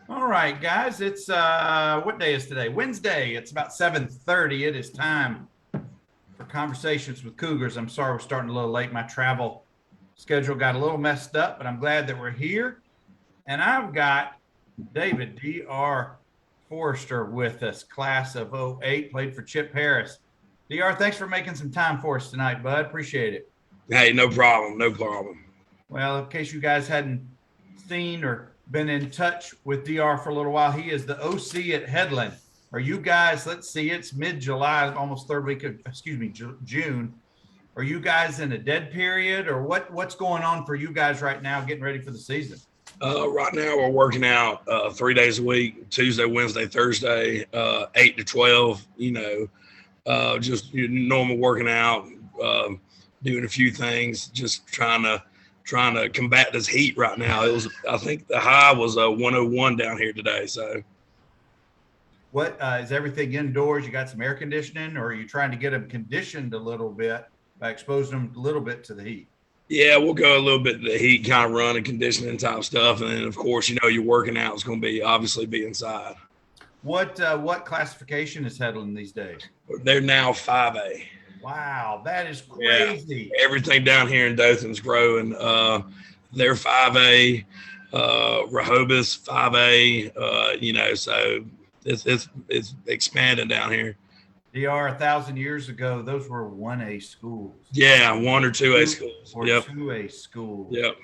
All right, guys, it's what day is today? Wednesday. It's about 7:30. It is time for Conversations with Cougars. I'm sorry we're starting a little late. My travel schedule got a little messed up, but I'm glad that we're here. And I've got David D.R. Forrester with us, class of '08, played for Chip Harris. D.R., thanks for making some time for us tonight, bud. Appreciate it. Hey, no problem. No problem. Well, in case you guys hadn't seen or been in touch with DR for a little while, he is the OC at Headland. Are you guys, let's see, it's mid-July, almost third week of, June. Are you guys in a dead period, or what's going on for you guys right now getting ready for the season? Right now we're working out 3 days a week, Tuesday, Wednesday, Thursday, 8 to 12, just normal working out, doing a few things, just trying to combat this heat right now. I think the high was 101 down here today. So what is everything indoors? You got some air conditioning, or are you trying to get them conditioned a little bit by exposing them a little bit to the heat? Yeah, we'll go a little bit to the heat, kind of run and conditioning type stuff. And then, of course, your working out is going to obviously be inside. What classification is Headland these days? They're now 5A. Wow, that is crazy. Yeah, everything down here in Dothan's growing. They're 5A, Rehoboth's 5A, so it's expanding down here. DR, 1,000 years ago, those were 1A schools. Yeah, 1 or 2A schools. Or yep. 2A schools. Yep.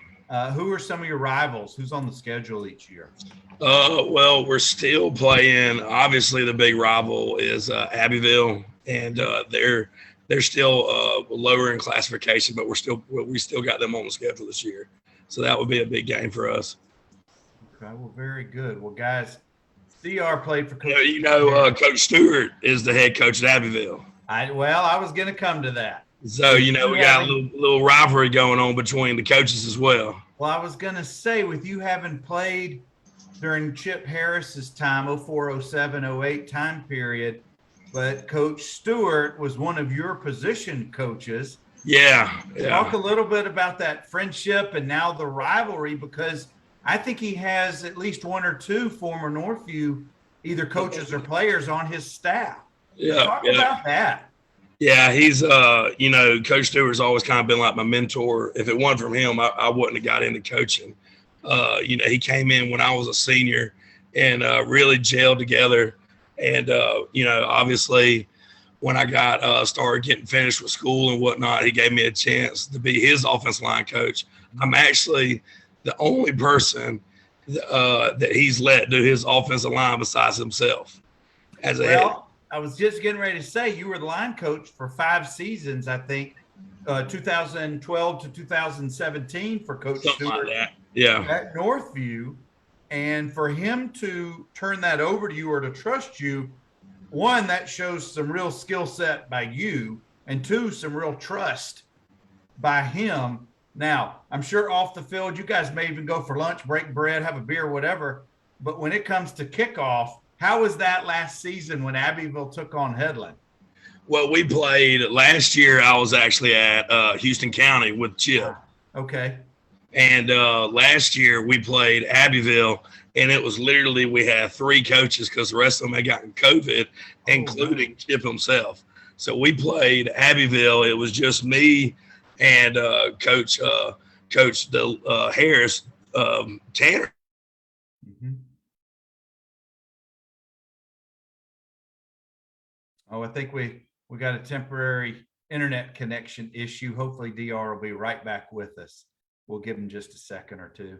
Who are some of your rivals? Who's on the schedule each year? Well, we're still playing. Obviously, the big rival is Abbeville, and they're still lower in classification, but we still got them on the schedule this year. So that would be a big game for us. Okay, well, very good. Well, guys, DR played for Coach. Coach Stewart is the head coach at Abbeville. I was going to come to that. So, we got a little rivalry going on between the coaches as well. Well, I was going to say, with you having played during Chip Harris's time, 04, 07, 08 time period, but Coach Stewart was one of your position coaches. Yeah. Talk a little bit about that friendship and now the rivalry, because I think he has at least 1 or 2 former Northview, either coaches or players on his staff. Yeah. Talk about that. Yeah, he's, Coach Stewart's always kind of been like my mentor. If it wasn't from him, I wouldn't have got into coaching. He came in when I was a senior and really gelled together. And, obviously when I got started getting finished with school and whatnot, he gave me a chance to be his offensive line coach. I'm actually the only person that he's let do his offensive line besides himself as a head. I was just getting ready to say you were the line coach for 5 seasons, I think, 2012 to 2017 for Coach Stewart at Northview. And for him to turn that over to you or to trust you, 1, that shows some real skill set by you, and 2, some real trust by him. Now, I'm sure off the field, you guys may even go for lunch, break bread, have a beer, whatever. But when it comes to kickoff, how was that last season when Abbeville took on Headland? Well, we played last year. I was actually at Houston County with Chip. Okay. And last year we played Abbeville, and it was literally we had 3 coaches because the rest of them had gotten COVID, including Chip himself. So we played Abbeville. It was just me and Coach Harris, Tanner. Mm-hmm. Oh, I think we got a temporary internet connection issue. Hopefully DR will be right back with us. We'll give him just a second or 2.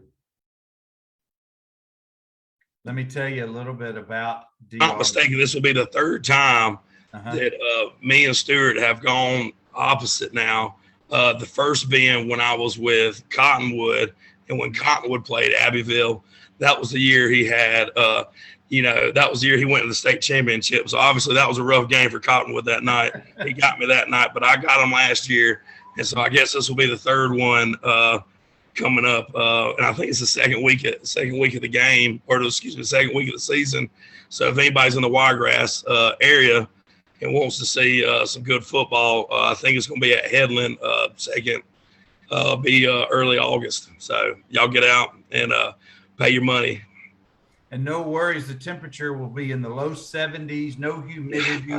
Let me tell you a little bit about DR. Not mistaken, this will be the 3rd time that me and Stewart have gone opposite now. The first being when I was with Cottonwood, and when Cottonwood played Abbeville, that was the year he had that was the year he went to the state championship. So obviously that was a rough game for Cottonwood that night. He got me that night, but I got him last year. And so I guess this will be the 3rd one coming up. And I think it's the second week of the game, or the second week of the season. So if anybody's in the Wiregrass area and wants to see some good football, I think it's going to be at Headland early August. So y'all get out and pay your money. And no worries, the temperature will be in the low 70s, no humidity.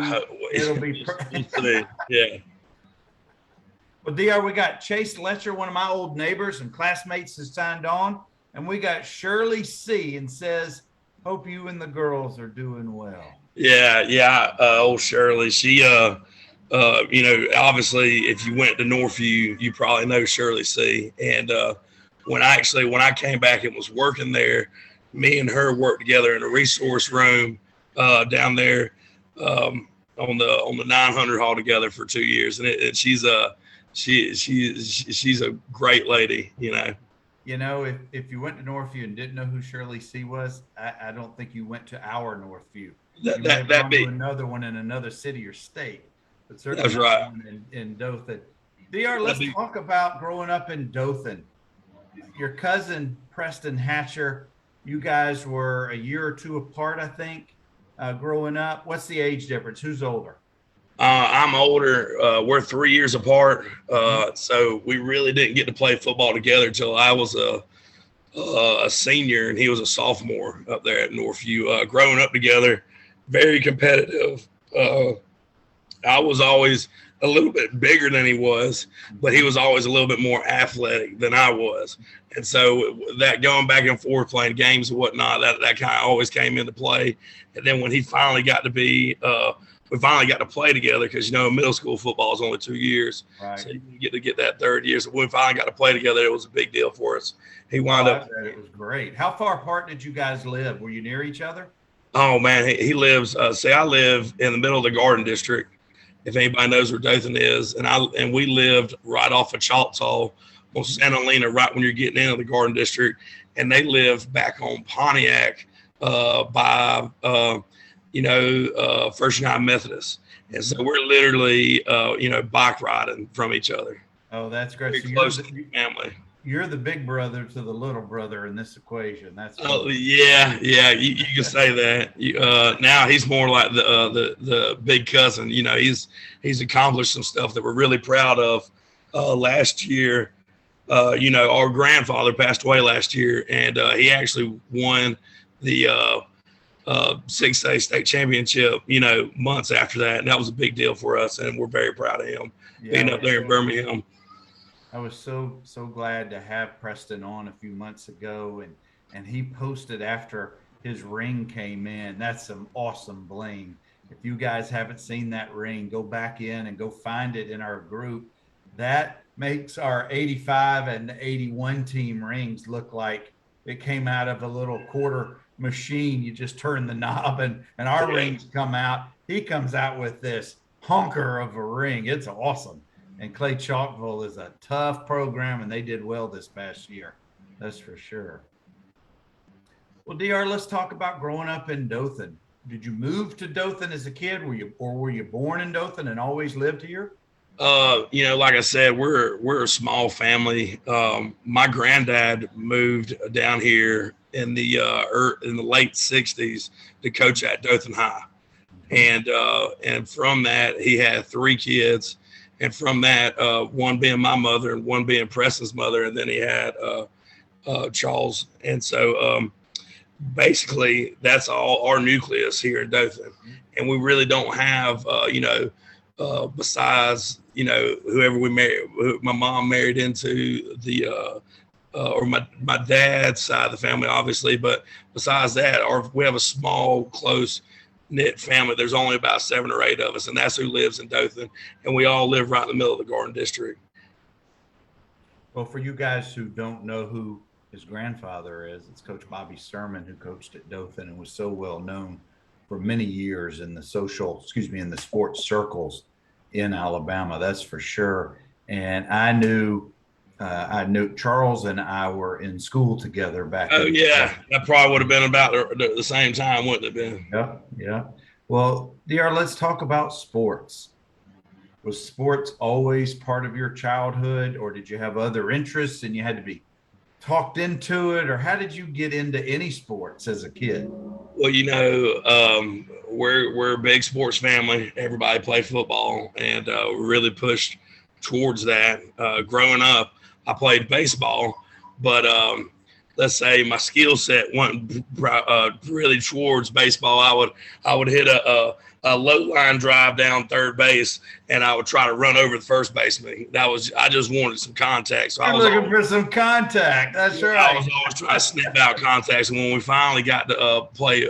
It'll be yeah. Well, DR, we got Chase Letcher, one of my old neighbors and classmates, has signed on. And we got Shirley C. and says, hope you and the girls are doing well. Yeah. Old Shirley. She, obviously, if you went to Northview, you probably know Shirley C. And when I came back and was working there, me and her worked together in a resource room down there on the 900 hall together for 2 years, and she's a great lady, if you went to Northview and didn't know who Shirley C was, I don't think you went to our Northview. That'd be another one in another city or state, but certainly that's right. in Dothan. DR, let's talk about growing up in Dothan. Your cousin Preston Hatcher, you guys were a year or two apart, I think, growing up. What's the age difference? Who's older? I'm older. We're 3 years apart. So we really didn't get to play football together till I was a senior and he was a sophomore up there at Northview. Growing up together, very competitive. I was always a little bit bigger than he was, but he was always a little bit more athletic than I was. And so that going back and forth playing games and whatnot, that kind of always came into play. And then when he finally got to be, we finally got to play together because, middle school football is only 2 years. Right. So you get that third year. So when we finally got to play together, it was a big deal for us. He wound up. It was great. How far apart did you guys live? Were you near each other? Oh, man, he lives, I live in the middle of the Garden District, if anybody knows where Dothan is. And we lived right off of Choctaw on Santa Helena, right when you're getting into the Garden District. And they live back on Pontiac by First United Methodist. And so we're literally, bike riding from each other. Oh, that's great. So close to the family. You're the big brother to the little brother in this equation. That's cool. Yeah. You can say that. Now he's more like the big cousin. He's accomplished some stuff that we're really proud of. Last year, our grandfather passed away last year, and he actually won the 6A state championship. Months after that, and that was a big deal for us, and we're very proud of him being up there in Birmingham. I was so glad to have Preston on a few months ago, and he posted after his ring came in. That's some awesome bling. If you guys haven't seen that ring, go back in and go find it in our group. That makes our 85 and 81 team rings look like it came out of a little quarter machine. You just turn the knob and our rings come out. He comes out with this hunker of a ring. It's awesome. And Clay Chalkville is a tough program, and they did well this past year. That's for sure. Well, DR, let's talk about growing up in Dothan. Did you move to Dothan as a kid? Were you born in Dothan and always lived here? Like I said, we're a small family. My granddad moved down here in the late 60s to coach at Dothan High. And from that, he had 3 kids. And from that, one being my mother and one being Preston's mother, and then he had Charles. And so basically, that's all our nucleus here in Dothan. And we really don't have, besides, whoever we married, who my mom married into the or my dad's side of the family, obviously. But besides that, we have a small, close knit family. There's only about 7 or 8 of us, and that's who lives in Dothan, and we all live right in the middle of the Garden District. Well, for you guys who don't know who his grandfather is, it's Coach Bobby Sirmon, who coached at Dothan and was so well known for many years in the sports circles in Alabama. That's for sure. And I knew Charles and I were in school together back. Oh, yeah. That probably would have been about the same time, wouldn't it have been? Yeah. Well, DR, let's talk about sports. Was sports always part of your childhood, or did you have other interests and you had to be talked into it, or how did you get into any sports as a kid? Well, we're a big sports family. Everybody played football, and we really pushed towards that. Growing up, I played baseball, but let's say my skill set wasn't really towards baseball, I would hit a low line drive down third base, and I would try to run over the first baseman. I just wanted some contact. So I was looking for some contact. That's right. I was always trying to snip out contacts. And when we finally got to play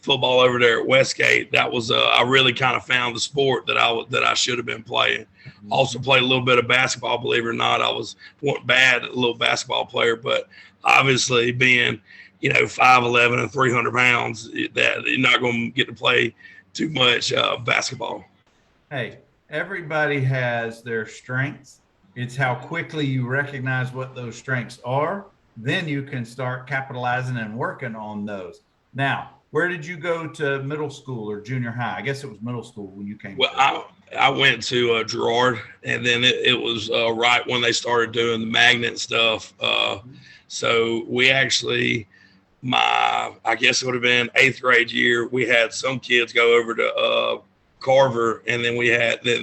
football over there at Westgate, that was I really kind of found the sport that I should have been playing. Also played a little bit of basketball, believe it or not. I wasn't bad, a little basketball player, but obviously being 5'11" and 300 pounds, that you're not going to get to play too much basketball. Hey, everybody has their strengths. It's how quickly you recognize what those strengths are. Then you can start capitalizing and working on those. Now, where did you go to middle school or junior high? I guess it was middle school when you came. Well, I went to Girard, and then it was right when they started doing the magnet stuff. So we actually, I guess it would have been 8th grade year, we had some kids go over to Carver, and then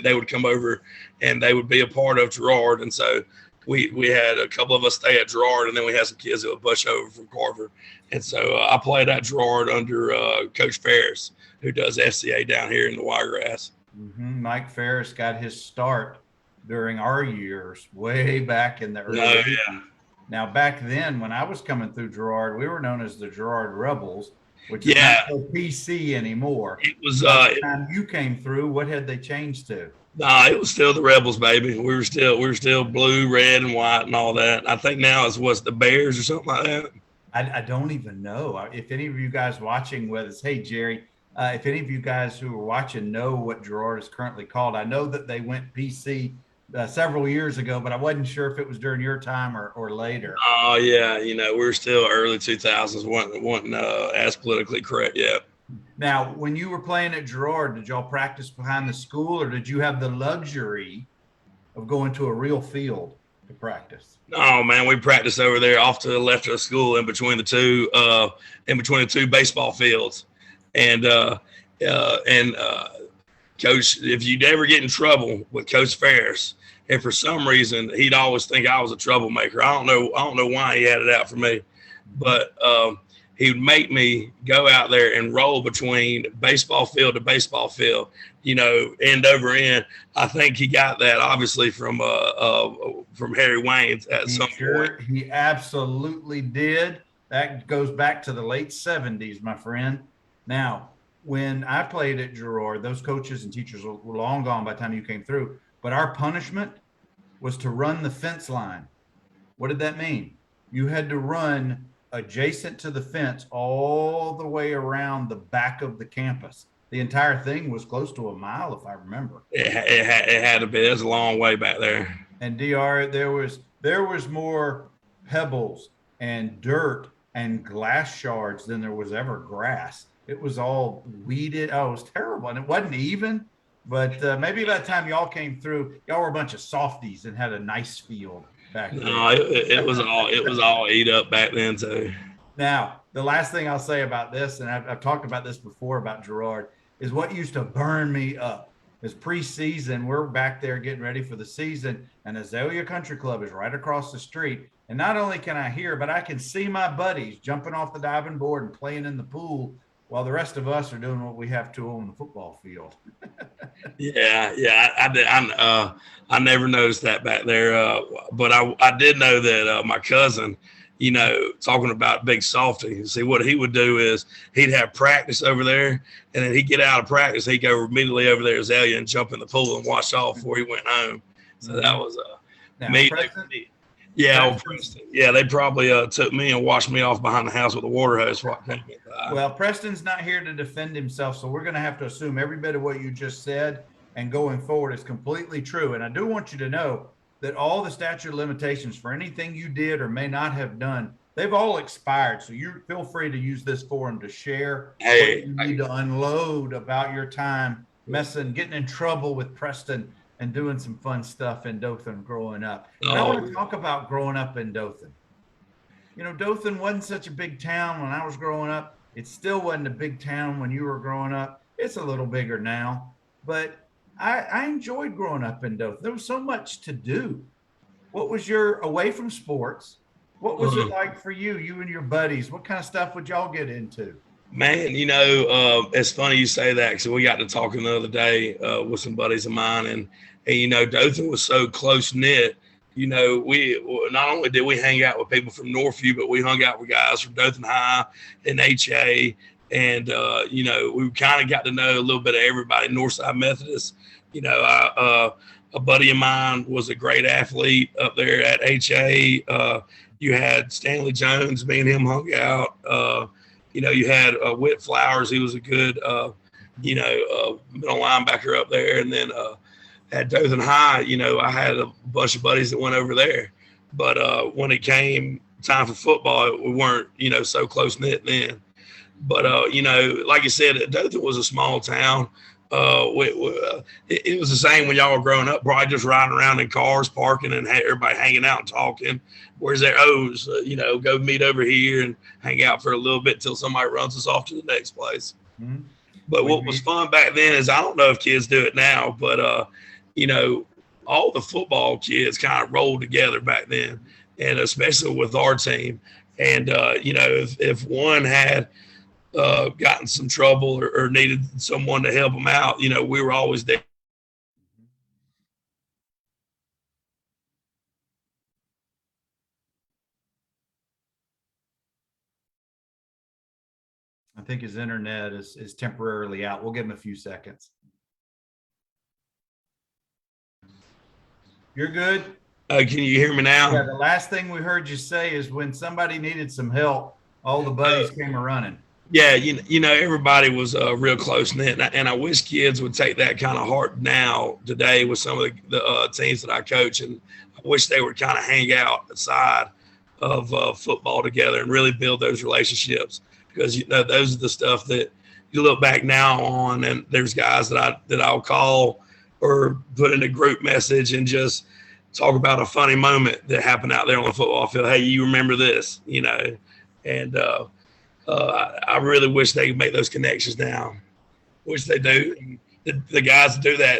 they would come over and they would be a part of Girard. And so we had a couple of us stay at Girard, and then we had some kids that would bus over from Carver. And so I played at Girard under Coach Ferris, who does FCA down here in the Wiregrass. Mm-hmm. Mike Ferris got his start during our years way back in the early 80s. Now, back then, when I was coming through Girard, we were known as the Girard Rebels, which is not so PC anymore. It was by the time you came through, what had they changed to? Nah, it was still the Rebels, baby. We were still blue, red, and white, and all that. I think now it's what's the Bears or something like that. I don't even know. If any of you guys watching with us, hey Jerry, if any of you guys who are watching know what Girard is currently called, I know that they went PC several years ago, but I wasn't sure if it was during your time or later. Oh yeah, we're still early 2000s, wasn't as politically correct yet. Now, when you were playing at Girard, did y'all practice behind the school, or did you have the luxury of going to a real field to practice? No, man, we practiced over there off to the left of the school in between the two baseball fields. And Coach, if you'd ever get in trouble with Coach Ferris, and for some reason he'd always think I was a troublemaker. I don't know why he had it out for me, but he would make me go out there and roll between baseball field to baseball field, end over end. I think he got that obviously from Harry Wayne at some point. He absolutely did. That goes back to the late 70s, my friend. Now, when I played at Girard, those coaches and teachers were long gone by the time you came through, but our punishment was to run the fence line. What did that mean? You had to run adjacent to the fence all the way around the back of the campus. The entire thing was close to a mile, if I remember. It had to be. There's a long way back there. And DR, there was more pebbles and dirt and glass shards than there was ever grass. It was all weeded. Oh, it was terrible. And it wasn't even, but maybe by the time y'all came through, y'all were a bunch of softies and had a nice field back then. No, it was all eat up back then too. Now, the last thing I'll say about this, and I've talked about this before about Girard, is what used to burn me up is preseason. We're back there getting ready for the season, and Azalea Country Club is right across the street. And not only can I hear, but I can see my buddies jumping off the diving board and playing in the pool while the rest of us are doing what we have to on the football field. I never noticed that back there. But I did know that my cousin, talking about big softy, see what he would do is he'd have practice over there, and then he'd get out of practice. He'd go immediately over there to Azalea and jump in the pool and wash off before he went home. So that was me. Preston. Yeah, they probably took me and washed me off behind the house with a water hose. Well, Preston's not here to defend himself, so we're going to have to assume every bit of what you just said and going forward is completely true. And I do want you to know that all the statute of limitations for anything you did or may not have done, they've all expired. So you feel free to use this forum to share what you need to unload about your time getting in trouble with Preston and doing some fun stuff in Dothan growing up. And I want to talk about growing up in Dothan. Dothan wasn't such a big town when I was growing up. It still wasn't a big town when you were growing up. It's a little bigger now, but I enjoyed growing up in Dothan. There was so much to do. What was away from sports, What was it like for you and your buddies? What kind of stuff would y'all get into? Man, it's funny you say that because we got to talking the other day with some buddies of mine, and Dothan was so close knit. We not only did we hang out with people from Northview, but we hung out with guys from Dothan High and HA, and we kind of got to know a little bit of everybody. Northside Methodist, a buddy of mine was a great athlete up there at HA. You had Stanley Jones, me and him hung out. You had Whit Flowers. He was a good, middle linebacker up there. And then at Dothan High, I had a bunch of buddies that went over there. But when it came time for football, we weren't, so close knit then. But, like you said, Dothan was a small town. It was the same when y'all were growing up, probably just riding around in cars, parking, and everybody hanging out and talking. Whereas there, go meet over here and hang out for a little bit till somebody runs us off to the next place. Mm-hmm. But what was fun back then is I don't know if kids do it now, but all the football kids kind of rolled together back then, and especially with our team. And if one had gotten some trouble or needed someone to help them out, we were always there. I think his internet is temporarily out. We'll give him a few seconds. You're good? Can you hear me now? Yeah, the last thing we heard you say is when somebody needed some help, all the buddies came running. Yeah, everybody was real close knit, and I wish kids would take that kind of heart now today with some of the teams that I coach, and I wish they would kind of hang out aside of football together and really build those relationships, because those are the stuff that you look back now on, and there's guys that I'll call or put in a group message and just talk about a funny moment that happened out there on the football field. Hey, you remember this, and I really wish they could make those connections now. Wish they do. The guys that do that,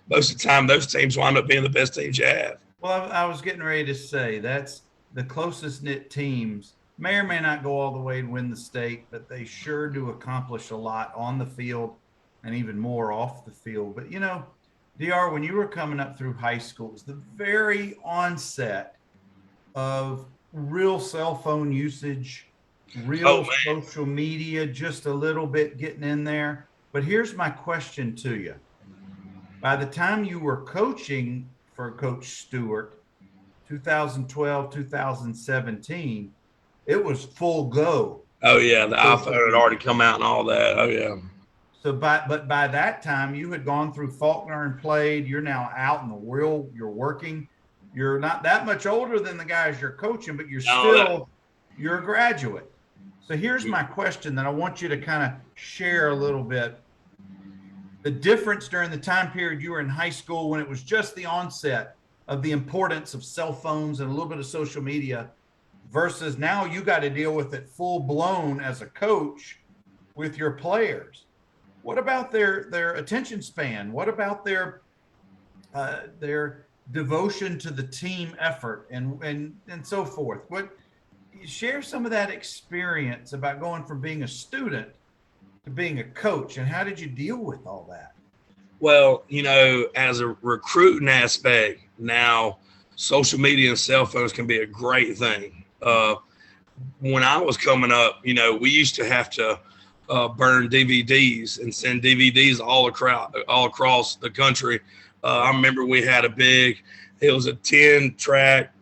most of the time, those teams wind up being the best teams you have. Well, I was getting ready to say that's the closest knit teams may or may not go all the way and win the state, but they sure do accomplish a lot on the field and even more off the field. But, DR, when you were coming up through high school, it was the very onset of real cell phone usage, real social media, just a little bit getting in there. But here's my question to you. By the time you were coaching for Coach Stewart, 2012, 2017, it was full go. Oh, yeah. The iPhone had already come out and all that. Oh, yeah. So, but by that time, you had gone through Faulkner and played. You're now out in the world. You're working. You're not that much older than the guys you're coaching, but you're a graduate. So here's my question that I want you to kind of share a little bit. The difference during the time period you were in high school when it was just the onset of the importance of cell phones and a little bit of social media versus now you got to deal with it full blown as a coach with your players. What about their attention span? What about their devotion to the team effort and so forth? Share some of that experience about going from being a student to being a coach, and how did you deal with all that? Well, as a recruiting aspect, now social media and cell phones can be a great thing. When I was coming up, we used to have to burn DVDs and send DVDs all across the country. I remember we had it was a 10-track,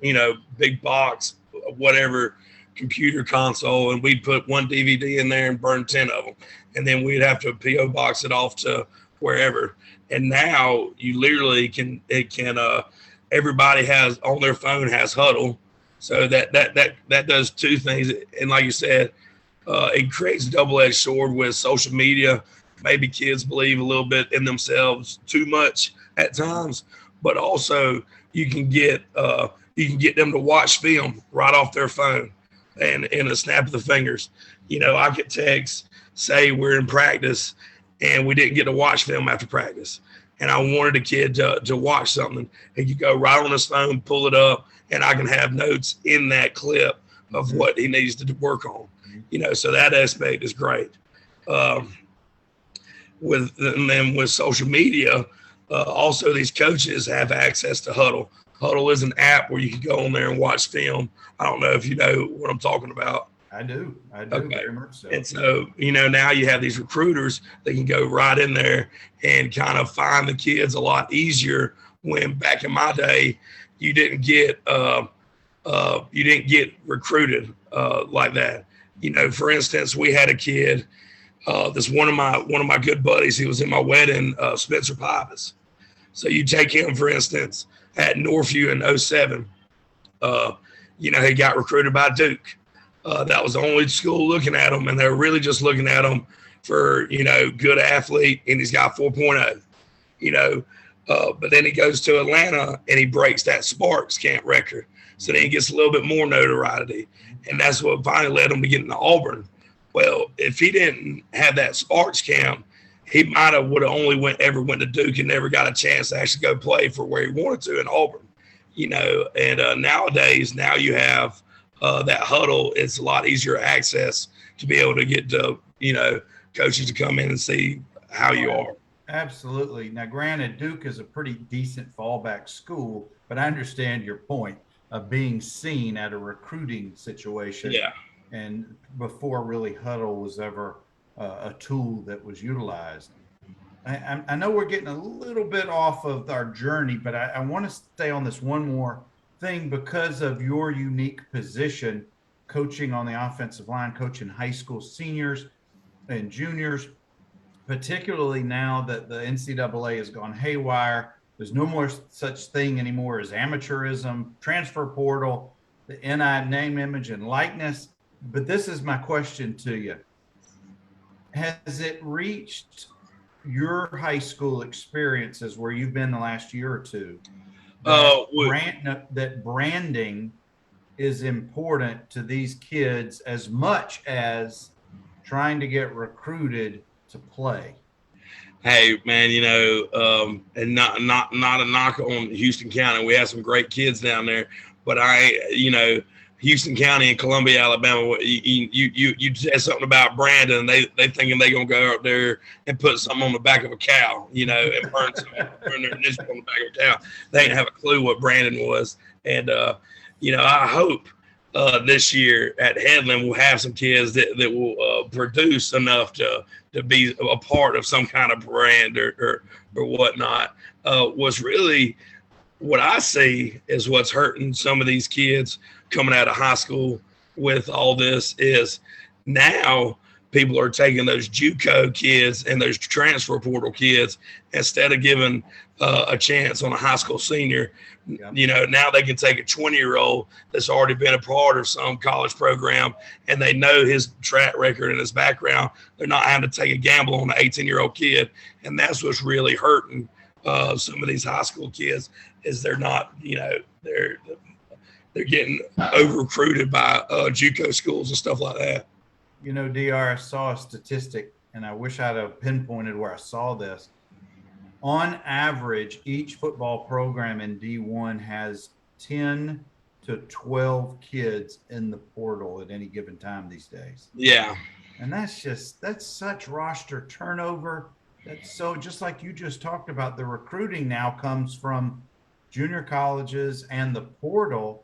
big box, whatever, computer console, and we'd put one DVD in there and burn 10 of them. And then we'd have to PO box it off to wherever. And now you literally everybody has on their phone has Huddle. So that does two things. And like you said, it creates a double-edged sword with social media. Maybe kids believe a little bit in themselves too much at times, but also you can get them to watch film right off their phone and in a snap of the fingers. I could text, say we're in practice and we didn't get to watch film after practice, and I wanted a kid to watch something, and you go right on his phone, pull it up, and I can have notes in that clip of what he needs to work on. So that aspect is great. And then with social media, also these coaches have access to Huddle. Huddle is an app where you can go on there and watch film. I don't know if you know what I'm talking about. I do. Okay. Very much so. And so, now you have these recruiters that can go right in there and kind of find the kids a lot easier, when back in my day, you didn't get recruited like that. For instance, we had a kid, this one of my good buddies, he was in my wedding, Spencer Pipes. So you take him, for instance, at Northview in 07, he got recruited by Duke. That was the only school looking at him, and they're really just looking at him for, good athlete, and he's got 4.0, but then he goes to Atlanta and he breaks that Sparks camp record. So then he gets a little bit more notoriety, and that's what finally led him to get into Auburn. Well, if he didn't have that Sparks camp, he would have only ever went to Duke and never got a chance to actually go play for where he wanted to in Auburn, and nowadays, now you have that Huddle. It's a lot easier access to be able to get to, coaches to come in and see how you are. Absolutely. Now, granted, Duke is a pretty decent fallback school, but I understand your point of being seen at a recruiting situation. Yeah. And before really Huddle was ever a tool that was utilized. I know we're getting a little bit off of our journey, but I want to stay on this one more thing because of your unique position, coaching on the offensive line, coaching high school seniors and juniors, particularly now that the NCAA has gone haywire. There's no more such thing anymore as amateurism, transfer portal, the NI, name, image, and likeness. But this is my question to you. Has it reached your high school experiences where you've been the last year or two that branding is important to these kids as much as trying to get recruited to play? Hey man, and not a knock on Houston County. We have some great kids down there, but Houston County and Columbia, Alabama, you said something about Brandon. They thinking they gonna go out there and put something on the back of a cow, and burn their initial on the back of a cow. They didn't have a clue what Brandon was, and I hope this year at Headland we'll have some kids that will produce enough to be a part of some kind of brand or whatnot. Was really what I see is what's hurting some of these kids coming out of high school with all this is now people are taking those JUCO kids and those transfer portal kids instead of giving a chance on a high school senior. Yeah. Now they can take a 20-year-old that's already been a part of some college program and they know his track record and his background. They're not having to take a gamble on an 18-year-old kid. And that's what's really hurting some of these high school kids is they're not, they're getting over-recruited by JUCO schools and stuff like that. DR, I saw a statistic, and I wish I'd have pinpointed where I saw this. On average, each football program in D1 has 10 to 12 kids in the portal at any given time these days. Yeah. And that's such roster turnover. That's so just like you just talked about, the recruiting now comes from junior colleges and the portal.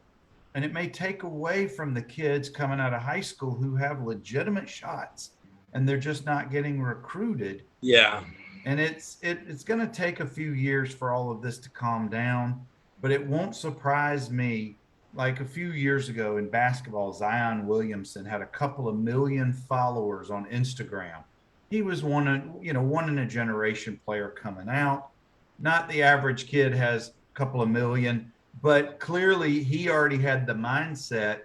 And it may take away from the kids coming out of high school who have legitimate shots and they're just not getting recruited. Yeah. And it's going to take a few years for all of this to calm down, but it won't surprise me. Like a few years ago in basketball, Zion Williamson had a couple of million followers on Instagram. He was one in a generation player coming out. Not the average kid has a couple of million. But clearly he already had the mindset,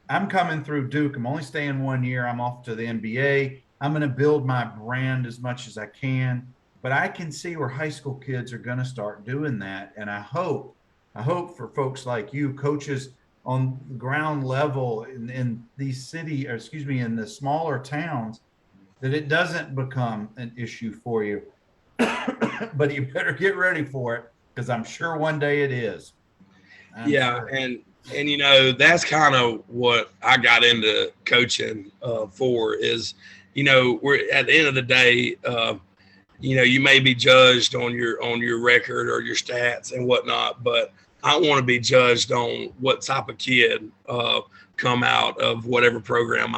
I'm coming through Duke. I'm only staying 1 year. I'm off to the NBA. I'm going to build my brand as much as I can. But I can see where high school kids are going to start doing that. And I hope for folks like you, coaches on the ground level in these in the smaller towns, that it doesn't become an issue for you. But you better get ready for it because I'm sure one day it is. Sure. And And, you know, that's kind of what I got into coaching for is, you know, we're at the end of the day, you know, you may be judged on your record or your stats and whatnot, but I want to be judged on what type of kid come out of whatever program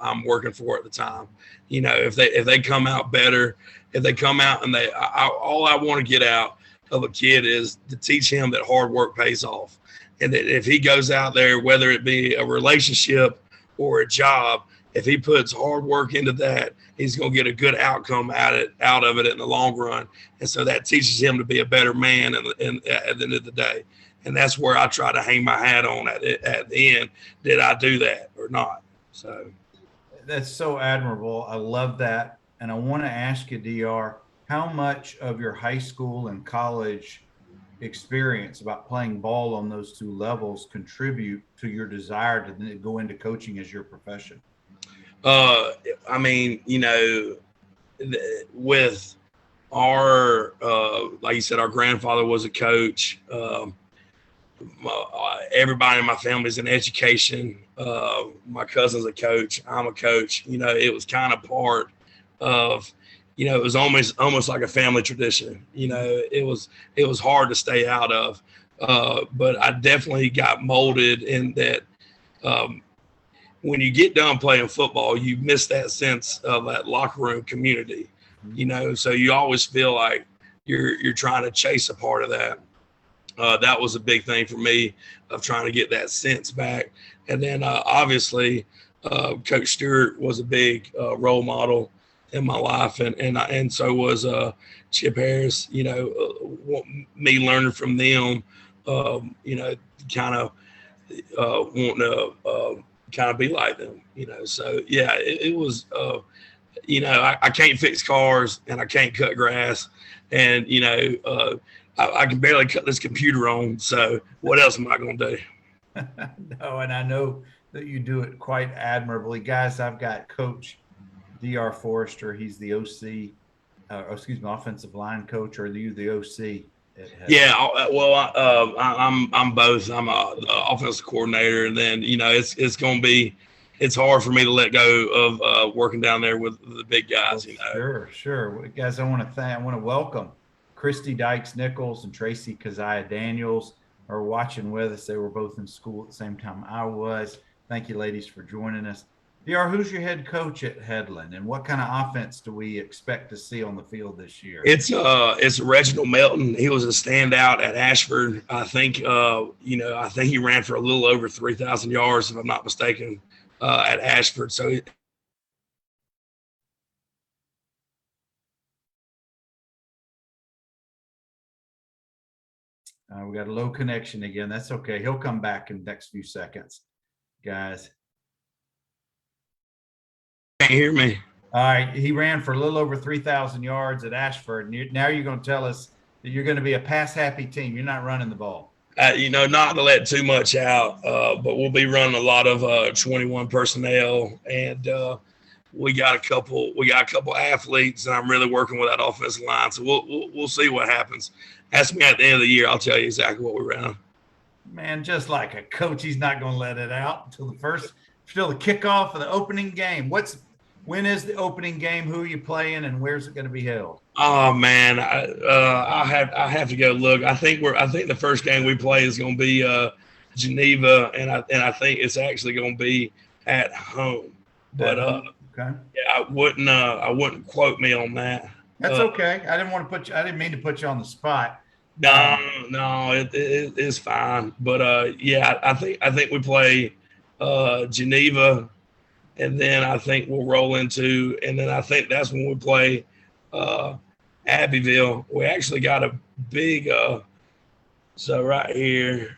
I'm working for at the time. You know, if they come out better, if they come out and all I want to get out of a kid is to teach him that hard work pays off. And that if he goes out there, whether it be a relationship or a job, if he puts hard work into that, he's going to get a good outcome out of it in the long run. And so that teaches him to be a better man at the end of the day. And that's where I try to hang my hat on at the end. Did I do that or not? So that's so admirable. I love that. And I want to ask you, DR, how much of your high school and college experience about playing ball on those two levels contribute to your desire to go into coaching as your profession? I mean, you know, with our, like you said, our grandfather was a coach. Everybody in my family is in education. My cousin's a coach. I'm a coach. You know, it was kind of part of, you know, it was almost like a family tradition. You know, it was hard to stay out of. But I definitely got molded in that. When you get done playing football, you miss that sense of that locker room community, you know, so you always feel like you're trying to chase a part of that. That was a big thing for me of trying to get that sense back. And then obviously Coach Stewart was a big role model in my life. And so was Chip Harris, you know, me learning from them, you know, kind of wanting to kind of be like them, you know. So yeah, it was you know, I can't fix cars and I can't cut grass, and you know, I can barely cut this computer on, so what else am I going to do? No, and I know that you do it quite admirably. Guys, I've got Coach DR Forrester. He's the OC, offensive line coach, or are you the OC? Yeah, well, I'm both. I'm the offensive coordinator, and then you know it's hard for me to let go of working down there with the big guys. You know, sure, guys. I want to welcome Christy Dykes Nichols and Tracy Keziah Daniels are watching with us. They were both in school at the same time I was. Thank you, ladies, for joining us. DR, who's your head coach at Headland, and what kind of offense do we expect to see on the field this year? It's Reginald Melton. He was a standout at Ashford. I think you know, I think he ran for a little over 3,000 yards, if I'm not mistaken, at Ashford. So we got a low connection again. That's okay. He'll come back in the next few seconds, guys. Can't hear me. All right. He ran for a little over 3,000 yards at Ashford. And now you're going to tell us that you're going to be a pass-happy team. You're not running the ball. You know, not to let too much out, but we'll be running a lot of 21 personnel, and we got a couple athletes, and I'm really working with that offensive line. So we'll see what happens. Ask me at the end of the year, I'll tell you exactly what we ran. Man, just like a coach, he's not going to let it out until the kickoff of the opening game. When is the opening game? Who are you playing, and where's it going to be held? Oh man, I have to go look. I think the first game we play is going to be Geneva, and I think it's actually going to be at home. But okay. Yeah, I wouldn't quote me on that. That's okay. I didn't mean to put you on the spot. No, it's fine. But yeah, I think we play Geneva, and then I think we'll roll into, and then I think that's when we play Abbeville. We actually got a big so right here,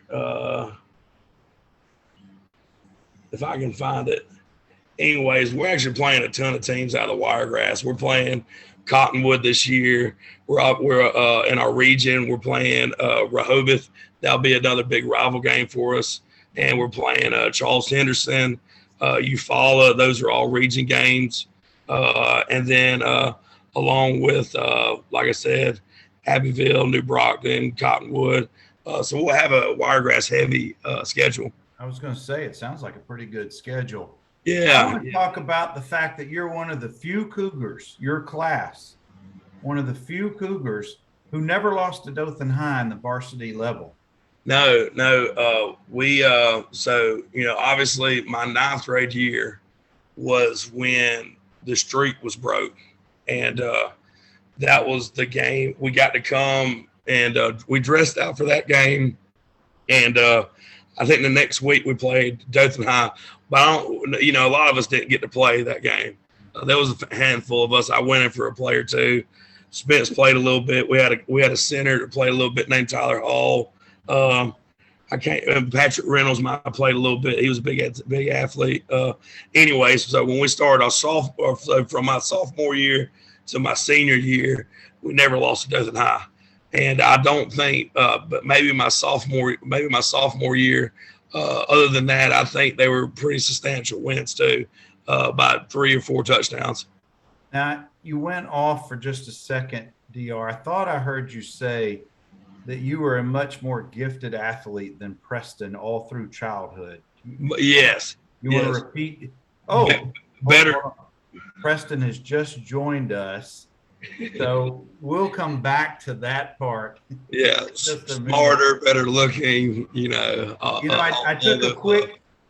if I can find it. Anyways, we're actually playing a ton of teams out of the Wiregrass. We're playing Cottonwood this year. We're in our region. We're playing Rehoboth. That'll be another big rival game for us. And we're playing Charles Henderson, Eufaula. Those are all region games. And then along with, like I said, Abbeville, New Brockton, Cottonwood. So we'll have a Wiregrass heavy schedule. I was going to say, it sounds like a pretty good schedule. Yeah. I want to talk about the fact that you're one of the few Cougars, your class, one of the few Cougars who never lost to Dothan High in the varsity level. No. So, obviously my 9th grade year was when the streak was broke. And that was the game. We got to come and we dressed out for that game. And I think the next week we played Dothan High. But a lot of us didn't get to play that game. There was a handful of us. I went in for a play or two. Spence played a little bit. We had a center that played a little bit named Tyler Hall. Patrick Reynolds might have played a little bit. He was a big athlete. Anyways, so when we started from my sophomore year to my senior year, we never lost to Dothan High. And I don't think, but maybe my sophomore year. Other than that, I think they were pretty substantial wins too, by 3 or 4 touchdowns. Now, you went off for just a second, DR. I thought I heard you say that you were a much more gifted athlete than Preston all through childhood. Yes. You want to repeat? Oh, better. Preston has just joined us. So we'll come back to that part. Yeah, smarter, better looking.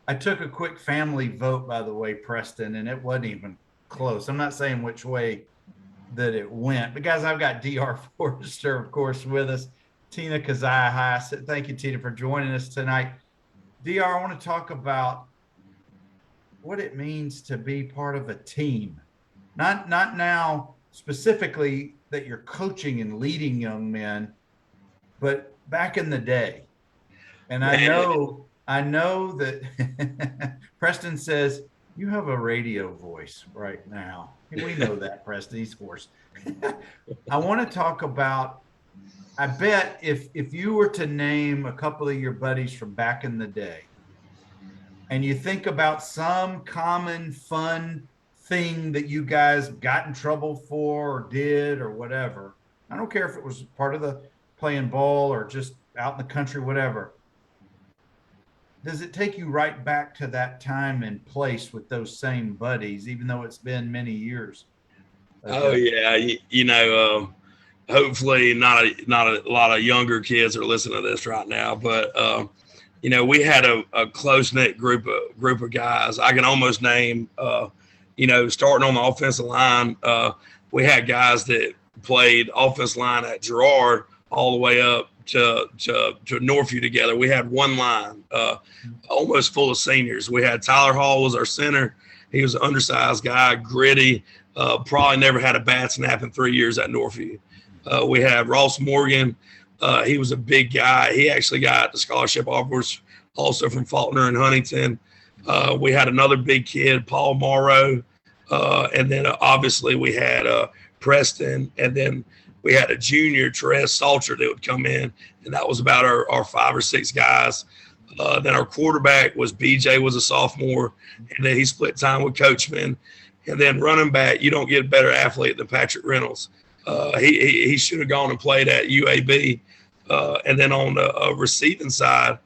I took a quick family vote, by the way, Preston, and it wasn't even close. I'm not saying which way that it went, but guys, I've got DR Forrester, of course, with us. Tina Keziah. Thank you, Tina, for joining us tonight. DR, I want to talk about what it means to be part of a team. Not now specifically that you're coaching and leading young men, but back in the day. And I know that Preston says you have a radio voice right now. We know that, Preston. He's hoarse. I want to talk about, I bet if you were to name a couple of your buddies from back in the day, and you think about some common fun thing that you guys got in trouble for or did or whatever. I don't care if it was part of the playing ball or just out in the country, whatever. Does it take you right back to that time and place with those same buddies, even though it's been many years? Oh yeah. Hopefully not a lot of younger kids are listening to this right now, but we had a close knit group of guys. I can almost name, starting on the offensive line, we had guys that played offensive line at Girard all the way up to Northview together. We had one line, almost full of seniors. We had Tyler Hall was our center. He was an undersized guy, gritty, probably never had a bad snap in 3 years at Northview. We had Ross Morgan. He was a big guy. He actually got the scholarship offers also from Faulkner and Huntington. We had another big kid, Paul Morrow. And then obviously we had Preston. And then we had a junior, Therese Salter, that would come in. And that was about our 5 or 6 guys. Then our quarterback was BJ, was a sophomore. And then he split time with Coachman. And then running back, you don't get a better athlete than Patrick Reynolds. He should have gone and played at UAB. And then on the receiving side,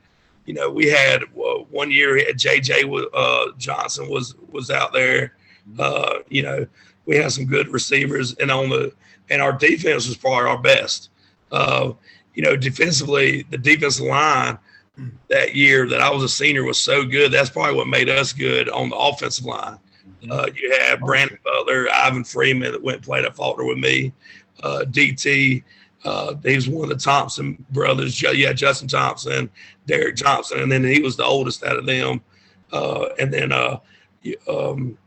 we had 1 year JJ Johnson was out there. We had some good receivers, and our defense was probably our best. Defensively, the defensive line that year that I was a senior was so good. That's probably what made us good on the offensive line. You had Brandon Butler, Ivan Freeman that went and played at Faulkner with me. DT, he was one of the Thompson brothers. You had Justin Thompson, Derek Thompson, and then he was the oldest out of them. And then on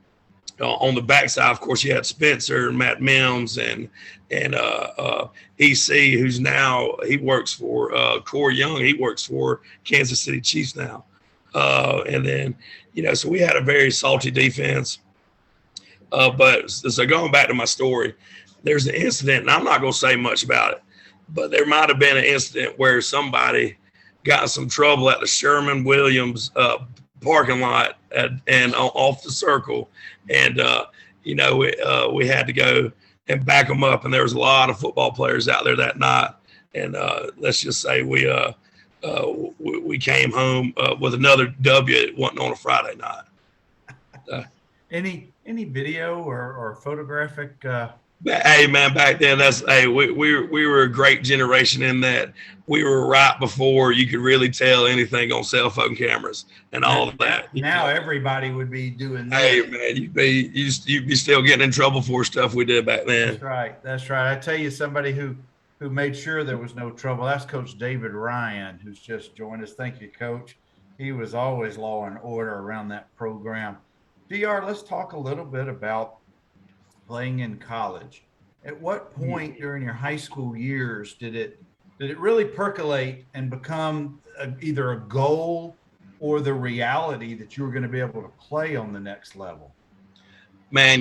the backside, of course, you had Spencer, Matt Mims, and EC, who's now he works for Corey Young. He works for Kansas City Chiefs now. And then so we had a very salty defense. But so going back to my story, there's an incident, and I'm not going to say much about it, but there might have been an incident where somebody got in some trouble at the Sherman Williams parking lot and off the circle. And, we had to go and back them up. And there was a lot of football players out there that night. And let's just say we we came home with another W. It wasn't on a Friday night. Any video or photographic? Hey man, back then we were a great generation in that we were right before you could really tell anything on cell phone cameras and all of that. Now everybody would be doing that. Hey man, you'd be still getting in trouble for stuff we did back then. That's right. That's right. I tell you, somebody who made sure there was no trouble. That's Coach David Ryan, who's just joined us. Thank you, Coach. He was always law and order around that program. DR, let's talk a little bit about playing in college. At what point during your high school years did it really percolate and become either a goal or the reality that you were going to be able to play on the next level? Man,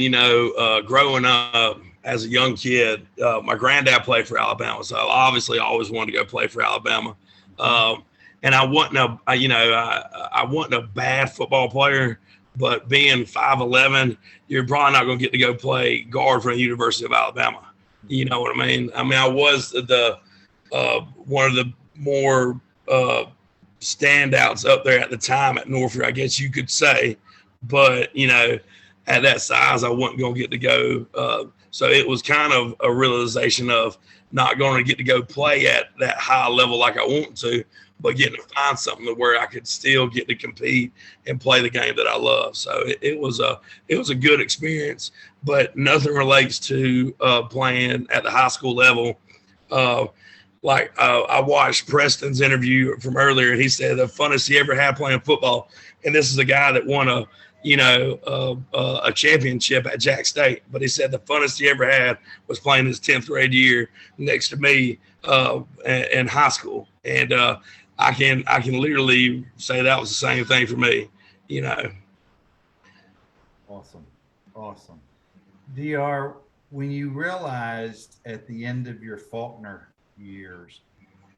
growing up as a young kid, my granddad played for Alabama, so obviously I always wanted to go play for Alabama. And I wasn't a bad football player, but being 5'11", you're probably not going to get to go play guard for the University of Alabama. You know what I mean? I mean, I was the one of the more standouts up there at the time at Northview, I guess you could say. But, at that size, I wasn't going to get to go. So it was kind of a realization of not going to get to go play at that high level like I want to, but getting to find something to where I could still get to compete and play the game that I love. So it was a good experience, but nothing relates to playing at the high school level. I watched Preston's interview from earlier, and he said the funnest he ever had playing football. And this is a guy that won a championship at Jack State, but he said the funnest he ever had was playing his 10th grade year next to me in high school. And I can literally say that was the same thing for me, Awesome. DR, when you realized at the end of your Faulkner years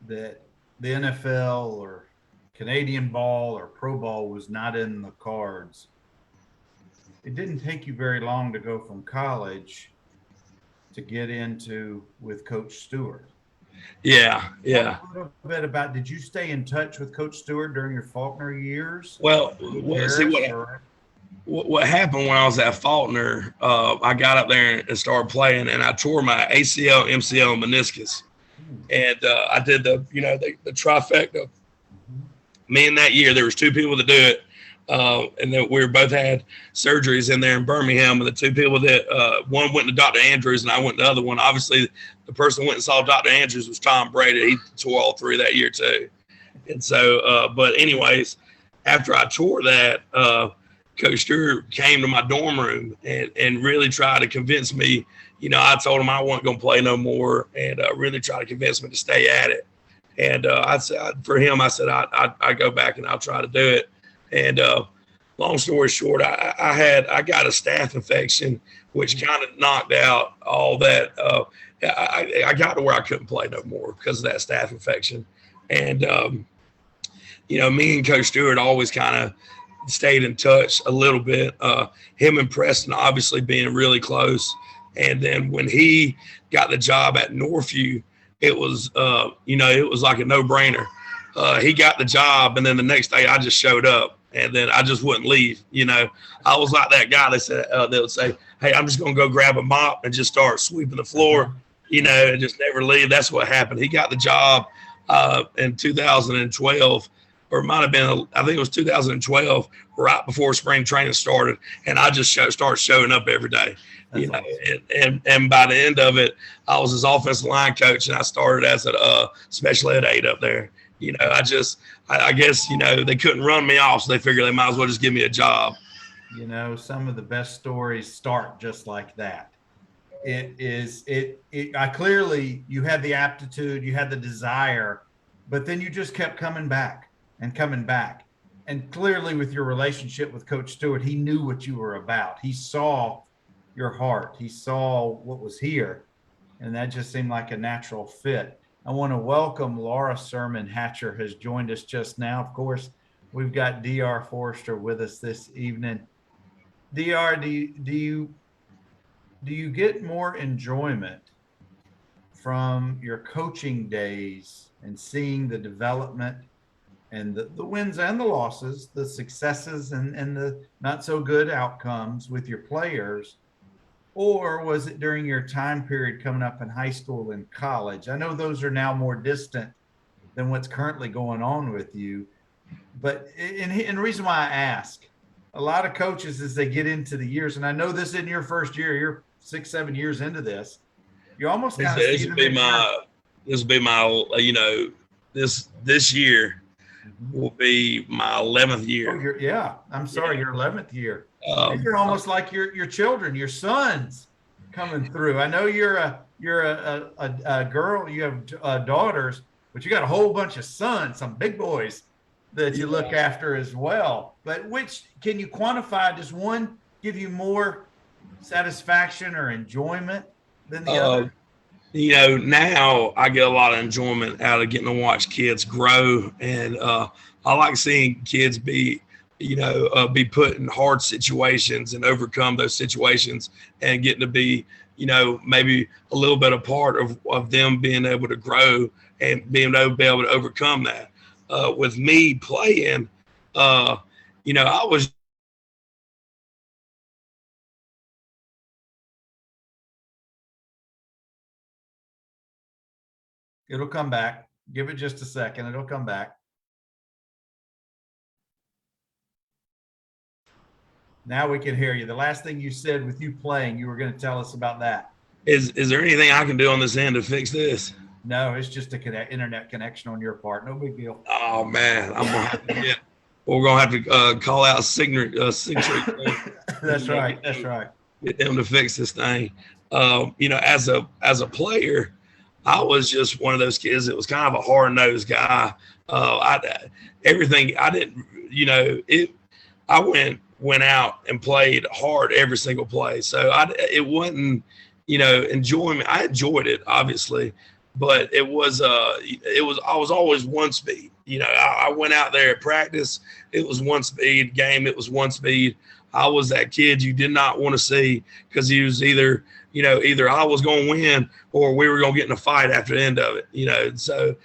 that the NFL or Canadian ball or pro ball was not in the cards, it didn't take you very long to go from college to get into with Coach Stewart. Yeah. Talk a little bit about, did you stay in touch with Coach Stewart during your Faulkner years? Well, what happened when I was at Faulkner, I got up there and started playing, and I tore my ACL, MCL, and meniscus. And I did the trifecta. Me in that year, there was two people to do it. And then we both had surgeries in there in Birmingham. And the two people that one went to Dr. Andrews and I went to the other one. Obviously, the person who went and saw Dr. Andrews was Tom Brady. He tore all three that year too. And so, but anyways, after I tore that, Coach Stewart came to my dorm room and really tried to convince me. I told him I wasn't going to play no more, and really tried to convince me to stay at it. And I said, for him, I said, I go back and I'll try to do it. And long story short, I got a staph infection, which kind of knocked out all that. I got to where I couldn't play no more because of that staph infection. And, me and Coach Stewart always kind of stayed in touch a little bit. Him and Preston obviously being really close. And then when he got the job at Northview, it was like a no-brainer. He got the job, and then the next day I just showed up, and then I just wouldn't leave. I was like that guy they would say, hey, I'm just going to go grab a mop and just start sweeping the floor, and just never leave. That's what happened. He got the job in 2012, or it might have been, I think it was 2012, right before spring training started, and I just started showing up every day. Awesome. And by the end of it, I was his offensive line coach, and I started as a special ed aide up there. I guess, they couldn't run me off, so they figured they might as well just give me a job. Some of the best stories start just like that. Clearly you had the aptitude, you had the desire, but then you just kept coming back. And clearly with your relationship with Coach Stewart, he knew what you were about. He saw your heart. He saw what was here, and that just seemed like a natural fit. I want to welcome Laura Sirmon Hatcher has joined us just now. Of course, we've got DR Forrester with us this evening. DR, do you get more enjoyment from your coaching days and seeing the development and the wins and the losses, the successes and the not so good outcomes with your players? Or was it during your time period coming up in high school and college? I know those are now more distant than what's currently going on with you. But and the reason why I ask, a lot of coaches as they get into the years, and I know this isn't your first year, you're 6-7 years into this. You almost kind of this will be my this year will be my 11th year. I'm sorry, your 11th year. You're almost like your children, your sons coming through. I know you're a girl, you have daughters, but you got a whole bunch of sons, some big boys that you look after as well. But which can you quantify? Does one give you more satisfaction or enjoyment than the other? Now I get a lot of enjoyment out of getting to watch kids grow, and I like seeing kids be put in hard situations and overcome those situations, and getting to be, maybe a little bit a part of them being able to grow and being able to overcome that. With me playing, I was. It'll come back. Give it just a second. It'll come back. Now we can hear you. The last thing you said with you playing, you were going to tell us about that. Is there anything I can do on this end to fix this? No, it's just a internet connection on your part. No big deal. Oh man, we're gonna have to call out Signature. That's right. Get them to fix this thing. As a player, I was just one of those kids that was kind of a hard-nosed guy. I went out and played hard every single play. So it wasn't, enjoyment. I enjoyed it, obviously, but I was always one speed. I went out there at practice. It was one speed. Game, it was one speed. I was that kid you did not want to see, because he was either I was going to win or we were going to get in a fight after the end of it. So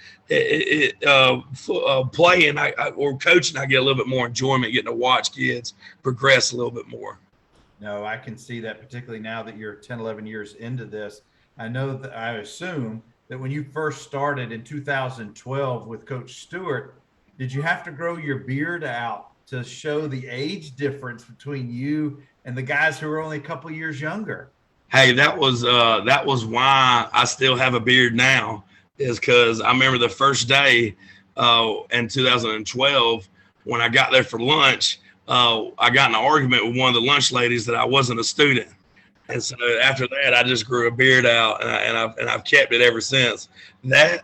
playing or coaching, I get a little bit more enjoyment getting to watch kids progress a little bit more. No, I can see that, particularly now that you're 10, 11 years into this. I know that I assume that when you first started in 2012 with Coach Stewart, did you have to grow your beard out to show the age difference between you and the guys who are only a couple of years younger? Hey, that was why I still have a beard now, is because I remember the first day in 2012 when I got there for lunch, I got in an argument with one of the lunch ladies that I wasn't a student. And so after that, I just grew a beard out, and I've kept it ever since. That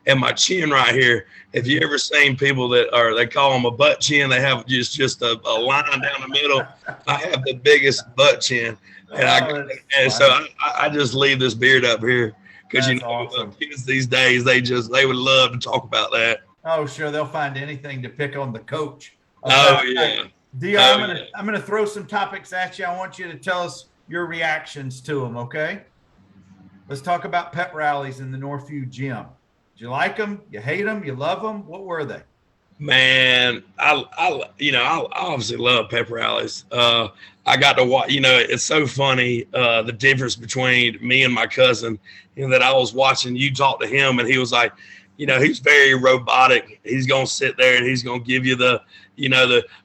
and my chin right here. If you ever seen people they call them a butt chin, they have just a line down the middle. I have the biggest butt chin, and so I just leave this beard up here because awesome. Kids these days they would love to talk about that. Oh, sure, they'll find anything to pick on the coach. Oh yeah, Dion, I'm gonna throw some topics at you. I want you to tell us your reactions to them. Okay, let's talk about pep rallies in the Northview gym. Did you like them? You hate them? You love them? What were they? Man, I obviously love pep rallies. I got to watch. It's so funny the difference between me and my cousin. That I was watching you talk to him, and he was like, he's very robotic. He's gonna sit there and he's gonna give you the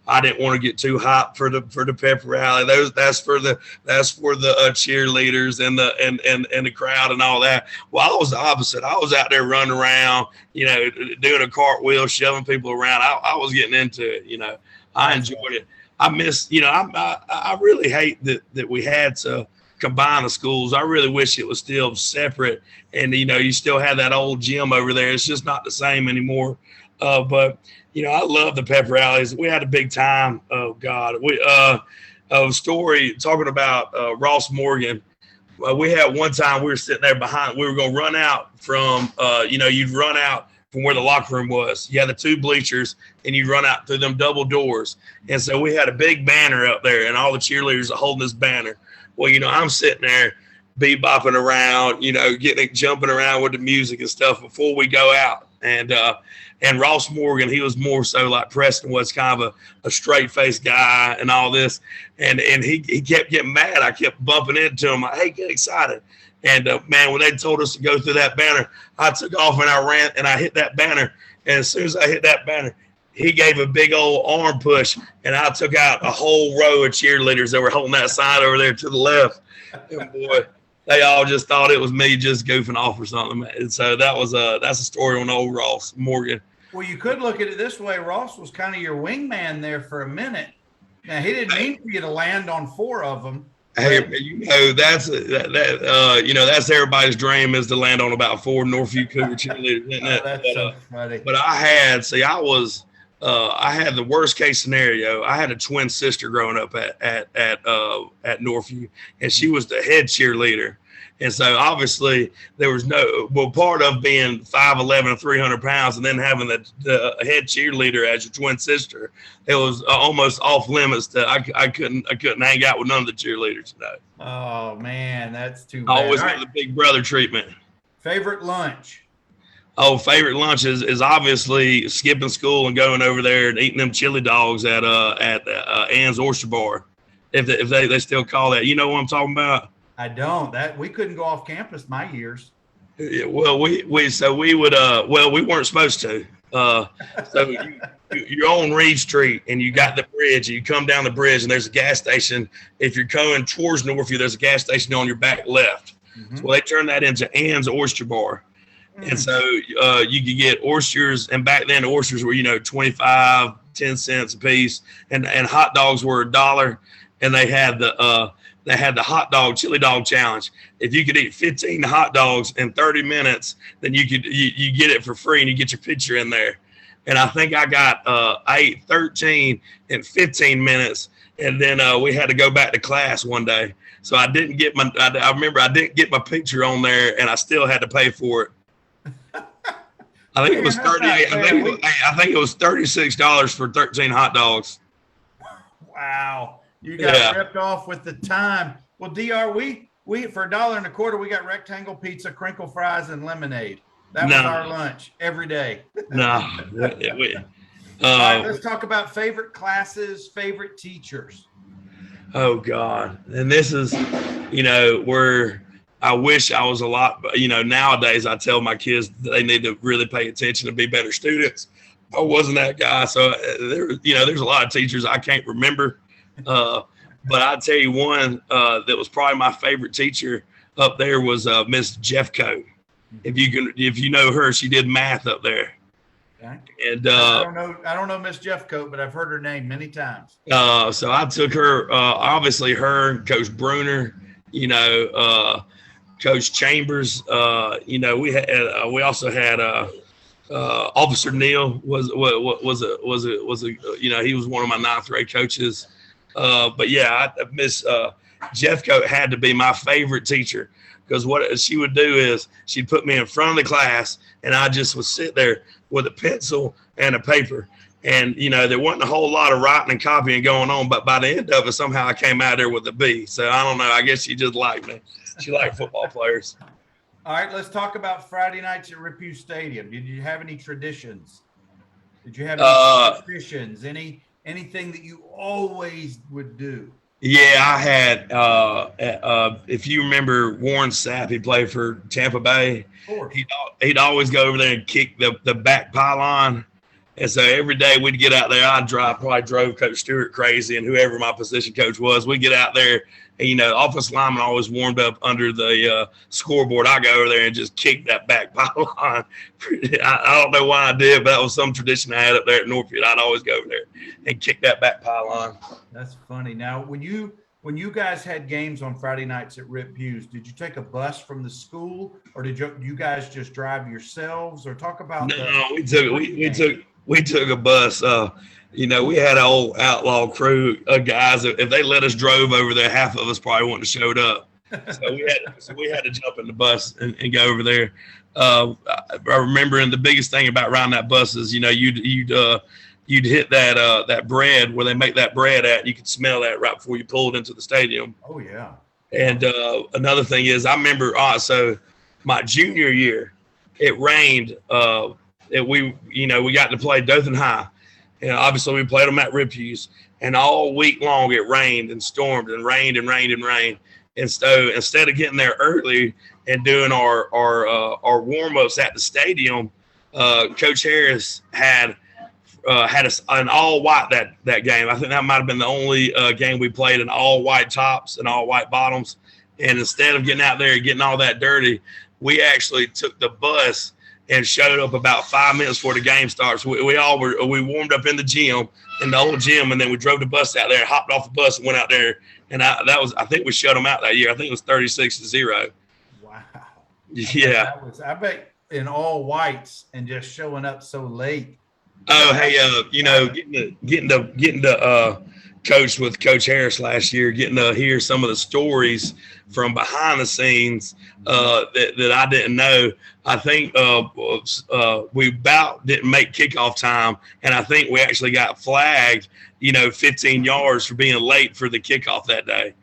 I didn't want to get too hot for the pep rally. That's for the cheerleaders and the crowd and all that. Well, I was the opposite. I was out there running around, doing a cartwheel, shoving people around. I was getting into it. I enjoyed it. I miss, I really hate that we had to combine the schools. I really wish it was still separate, and you still have that old gym over there. It's just not the same anymore. But I love the pep rallies. We had a big time. Oh God, a story talking about Ross Morgan. We had one time we were sitting there behind. We were going to run out from you'd run out from where the locker room was. You had the two bleachers, and you'd run out through them double doors. And so we had a big banner up there, and all the cheerleaders are holding this banner. Well, I'm sitting there bebopping around, jumping around with the music and stuff before we go out. and Ross Morgan, he was more so like Preston was, kind of a straight faced guy and all this, and he kept getting mad. I kept bumping into him like, hey, get excited. And man, when they told us to go through that banner, I took off and I ran and I hit that banner. And as soon as I hit that banner, he gave a big old arm push, and I took out a whole row of cheerleaders that were holding that sign over there to the left. And boy, they all just thought it was me just goofing off or something. And so that's a story on old Ross Morgan. Well, you could look at it this way. Ross was kind of your wingman there for a minute. Now, he didn't mean for you to land on 4 of them. Hey, that's everybody's dream, is to land on about 4 Northview Cougar cheerleaders, isn't it? That's so funny. But I had the worst case scenario. I had a twin sister growing up at Northview, and she was the head cheerleader. And so obviously there was part of being 5'11" and 300 pounds and then having the head cheerleader as your twin sister, it was almost off limits. I couldn't hang out with none of the cheerleaders today. Oh man, that's too bad. I always got the big brother treatment. Favorite lunch? Oh, favorite lunch is obviously skipping school and going over there and eating them chili dogs at Ann's Oyster Bar. If they still call that, you know what I'm talking about? I don't. That we couldn't go off campus my years. Yeah, well, we weren't supposed to. So you're on Reed Street and you got the bridge. And you come down the bridge and there's a gas station. If you're going towards Northview, there's a gas station on your back left. Mm-hmm. So they turned that into Ann's Oyster Bar. And so you could get oysters, and back then oysters were 25, 10 cents a piece, and hot dogs were $1. And they had the hot dog chili dog challenge. If you could eat 15 hot dogs in 30 minutes, then you get it for free, and you get your picture in there. And I think I ate 13 in 15 minutes, and then we had to go back to class one day. So I didn't get I remember I didn't get my picture on there, and I still had to pay for it. I think it was I think it was $36 for 13 hot dogs. Wow. You got ripped off with the time. Well, DR, we for $1.25, we got rectangle pizza, crinkle fries, and lemonade. That was our lunch every day. No. All right, let's talk about favorite classes, favorite teachers. Oh God. And this is, where I wish I was a lot, nowadays I tell my kids that they need to really pay attention and be better students. I wasn't that guy. So there's a lot of teachers I can't remember. But I'll tell you one that was probably my favorite teacher up there was Miss Jeffcoat. If you know her, she did math up there. Okay. And I don't know Miss Jeffcoat, but I've heard her name many times. So I took her, obviously her, Coach Bruner, Coach Chambers. We also had Officer Neal was he was one of my 9th grade coaches. But yeah, Miss Jeffcoat had to be my favorite teacher, because what she would do is she'd put me in front of the class, and I just would sit there with a pencil and a paper. And, there wasn't a whole lot of writing and copying going on, but by the end of it, somehow I came out there with a B. So I don't know. I guess she just liked me. She liked football players. All right, let's talk about Friday nights at Rip Hugh Stadium. Did you have any traditions? Did you have any traditions? Anything that you always would do? Yeah, I had. If you remember Warren Sapp, he played for Tampa Bay. Of course. He'd always go over there and kick the back pylon. And so every day we'd get out there. Probably drove Coach Stewart crazy, and whoever my position coach was, we'd get out there. And, offensive lineman always warmed up under the scoreboard. I go over there and just kick that back pylon. I don't know why I did, but that was some tradition I had up there at Northview. I'd always go over there and kick that back pylon. That's funny. Now, when you guys had games on Friday nights at Rip Hughes, did you take a bus from the school, or did you guys just drive yourselves? Or talk about we took a bus. We had an old outlaw crew of guys. If they let us drove over there, half of us probably wouldn't have showed up. So we had to jump in the bus and go over there. I remember, and the biggest thing about riding that bus is, you'd hit that bread where they make that bread at. You could smell that right before you pulled into the stadium. Oh yeah. And another thing is, I remember so my junior year, it rained that we got to play Dothan High. And obviously we played them at Ripuse, and all week long it rained and stormed and rained and rained and rained. And so instead of getting there early and doing our warm-ups at the stadium, Coach Harris had us an all white that game. I think that might have been the only game we played in all white tops and all white bottoms. And instead of getting out there and getting all that dirty, we actually took the bus and showed up about 5 minutes before the game starts. We warmed up in the old gym, and then we drove the bus out there, hopped off the bus, and went out there. And I think we shut them out that year. I think it was 36-0. Wow. Yeah. I bet in all whites and just showing up so late. Oh, hey, getting to coach with Coach Harris last year, getting to hear some of the stories from behind the scenes that I didn't know. I think we about didn't make kickoff time, and I think we actually got flagged, 15 yards for being late for the kickoff that day.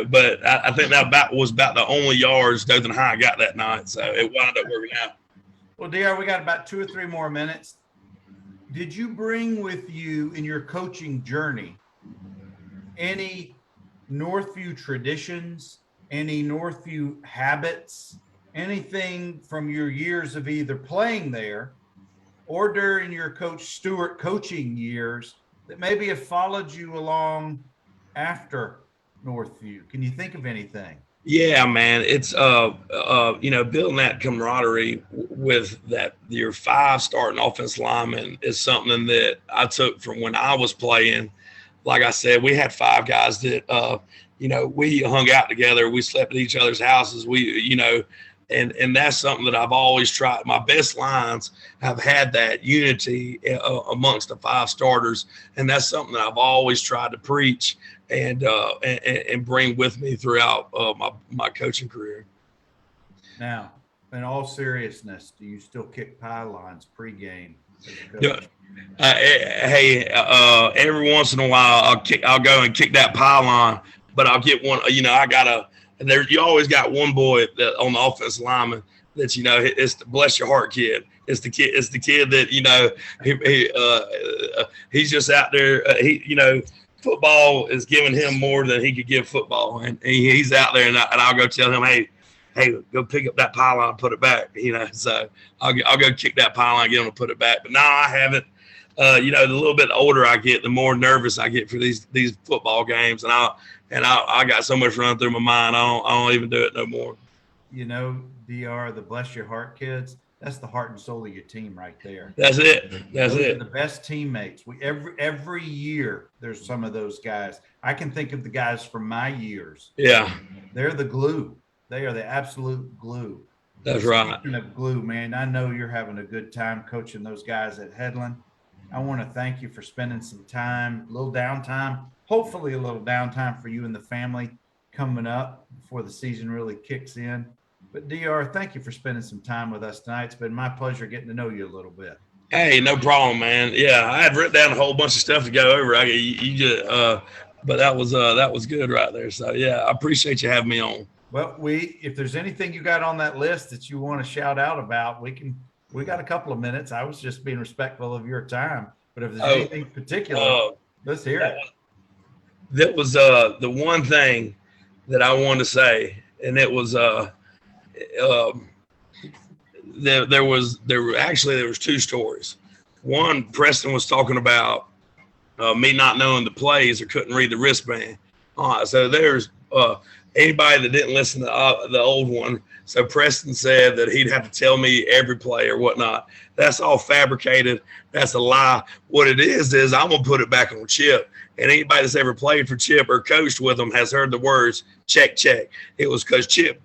But I think that was about the only yards Dothan High got that night, so it wound up working out. Well, DR, we got about 2 or 3 more minutes. Did you bring with you in your coaching journey any Northview traditions, any Northview habits, anything from your years of either playing there or during your Coach Stewart coaching years that maybe have followed you along after Northview? Can you think of anything? Yeah, man, it's building that camaraderie with your 5 starting offensive linemen is something that I took from when I was playing. Like I said, we had 5 guys that we hung out together, we slept at each other's houses, and that's something that I've always tried. My best lines have had that unity amongst the 5 starters, and that's something that I've always tried to preach and bring with me throughout my coaching career. Now, in all seriousness, do you still kick pylons pregame? Yeah. Hey, every once in a while, I'll go and kick that pylon, but I'll get one. You always got one boy that on the offensive lineman that's it's the bless your heart kid. It's the kid that he's just out there. Football is giving him more than he could give football, and he's out there, and I'll go tell him, hey, go pick up that pylon and put it back. So I'll go kick that pylon, get him to put it back. But now I haven't. The little bit older I get, the more nervous I get for these football games, and I got so much running through my mind. I don't even do it no more. DR, the bless your heart kids, that's the heart and soul of your team right there. That's it. Those are the best teammates. Every year there's some of those guys. I can think of the guys from my years. Yeah. They're the glue. They are the absolute glue. That's right. Speaking of glue, man, I know you're having a good time coaching those guys at Headland. I want to thank you for spending some time, a little downtime, hopefully a little downtime for you and the family coming up before the season really kicks in. But DR, thank you for spending some time with us tonight. It's been my pleasure getting to know you a little bit. Hey, no problem, man. Yeah, I had written down a whole bunch of stuff to go over. But that was good right there. So yeah, I appreciate you having me on. Well, if there's anything you got on that list that you want to shout out about, we got a couple of minutes. I was just being respectful of your time, but if there's anything particular, let's hear it. That was the one thing that I wanted to say, and it was there was 2 stories. One, Preston was talking about me not knowing the plays or couldn't read the wristband. So there's anybody that didn't listen to the old one. So Preston said that he'd have to tell me every play or whatnot. That's all fabricated. That's a lie. What it is I'm going to put it back on Chip. And anybody that's ever played for Chip or coached with him has heard the words, check, check. It was because Chip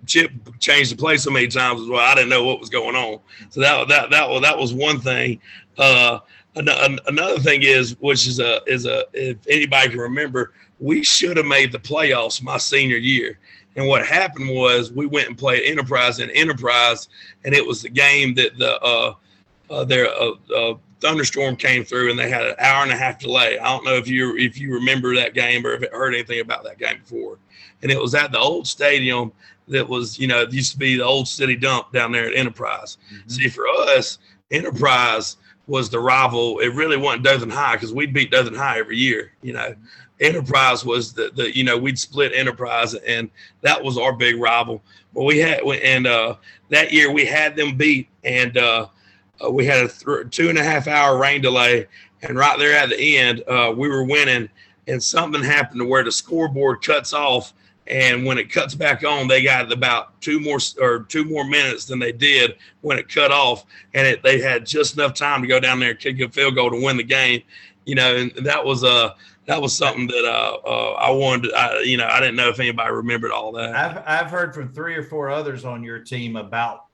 changed the play so many times as well. I didn't know what was going on. So that was one thing. Another thing is if anybody can remember, we should have made the playoffs my senior year. And what happened was we went and played Enterprise, and it was the game that their thunderstorm came through, and they had an hour and a half delay. I don't know if you remember that game or if it heard anything about that game before. And it was at the old stadium that was, it used to be the old city dump down there at Enterprise. Mm-hmm. See, for us, Enterprise was the rival. It really wasn't Dothan High because we'd beat Dothan High every year. Enterprise was the we'd split Enterprise, and that was our big rival. But that year we had them beat, and we had a 2.5 hour rain delay, and right there at the end, we were winning, and something happened to where the scoreboard cuts off. And when it cuts back on, they got about 2 more minutes than they did when it cut off. And they had just enough time to go down there and kick a field goal to win the game. And that was something that I wanted. I didn't know if anybody remembered all that. I've heard from 3 or 4 others on your team about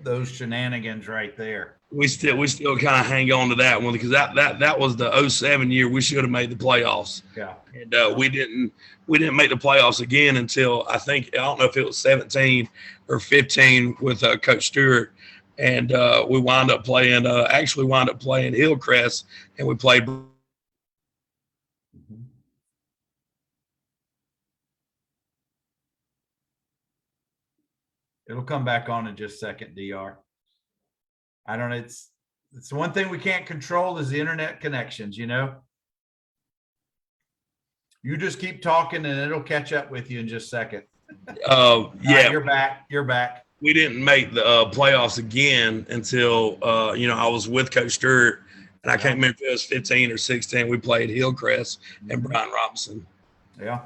those shenanigans right there. We still kind of hang on to that one because that was the 07 year we should have made the playoffs. Yeah. And we didn't make the playoffs again until I don't know if it was 17 or 15 with Coach Stewart. And we wound up playing Hillcrest, and we played. It'll come back on in just a second, DR. I don't know. It's one thing we can't control is the internet connections, You just keep talking and it'll catch up with you in just a second. Yeah. You're back. We didn't make the playoffs again until, I was with Coach Stewart, and I can't remember if it was 15 or 16. We played Hillcrest and Brian Robinson. Yeah.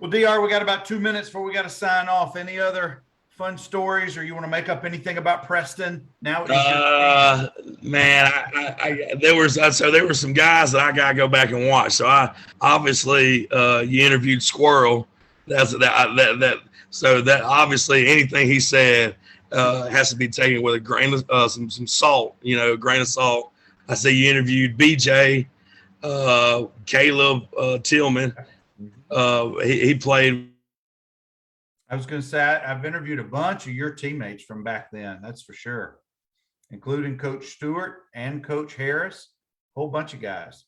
Well, DR, we got about 2 minutes before we got to sign off. Any other fun stories, or you want to make up anything about Preston now? Man, there were some guys that I got to go back and watch. So I obviously you interviewed Squirrel. So that obviously anything he said has to be taken with a grain of some salt. A grain of salt. I say you interviewed BJ, Caleb Tillman. He played. I was going to say, I've interviewed a bunch of your teammates from back then. That's for sure, including Coach Stewart and Coach Harris, a whole bunch of guys.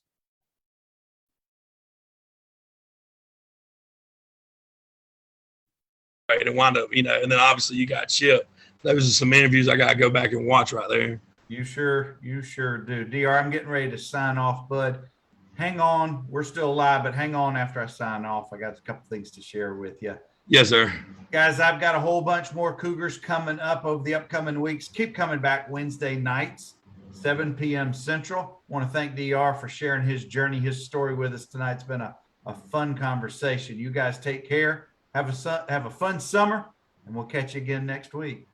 Right, and wound up, and then obviously you got Chip. Those are some interviews I got to go back and watch right there. You sure do. DR, I'm getting ready to sign off, bud. Hang on. We're still live, but hang on after I sign off. I got a couple things to share with you. Yes, sir. Guys, I've got a whole bunch more Cougars coming up over the upcoming weeks. Keep coming back Wednesday nights, 7 p.m. Central. I want to thank DR for sharing his journey, his story with us tonight. It's been a fun conversation. You guys take care. Have a fun summer, and we'll catch you again next week.